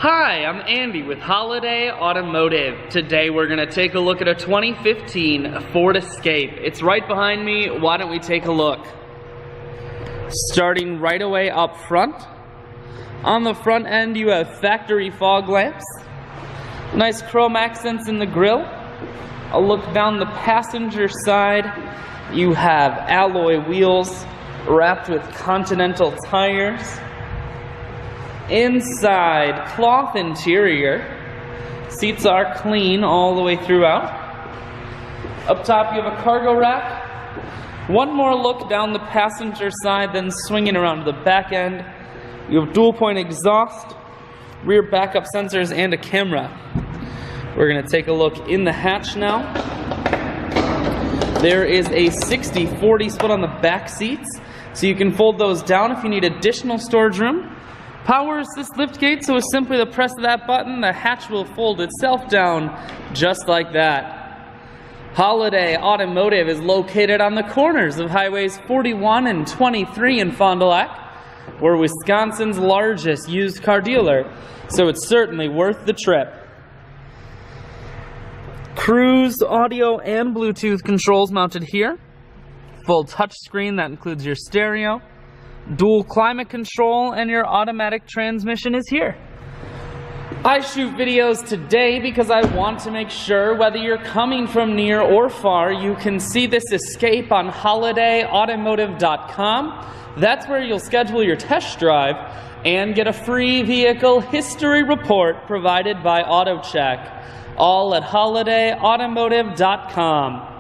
Hi, I'm Andy with Holiday Automotive. Today we're going to take a look at a 2015 Ford Escape. It's right behind me. Why don't we take a look? Starting right away up front. On the front end you have factory fog lamps. Nice chrome accents in the grille. A look down the passenger side. You have alloy wheels wrapped with Continental tires. Inside, cloth interior. Seats are clean all the way throughout. Up top you have a cargo rack. One more look down the passenger side, then swinging around to the back end. You have dual point exhaust, rear backup sensors, and a camera. We're going to take a look in the hatch now. There is a 60-40 split on the back seats, so you can fold those down if you need additional storage room. Power assist lift gate, so with simply the press of that button, the hatch will fold itself down just like that. Holiday Automotive is located on the corners of highways 41 and 23 in Fond du Lac. We're Wisconsin's largest used car dealer, so it's certainly worth the trip. Cruise audio and Bluetooth controls mounted here. Full touchscreen, that includes your stereo. Dual climate control, and your automatic transmission is here. I shoot videos today because I want to make sure whether you're coming from near or far, you can see this Escape on holidayautomotive.com. That's where you'll schedule your test drive and get a free vehicle history report provided by AutoCheck. All at holidayautomotive.com.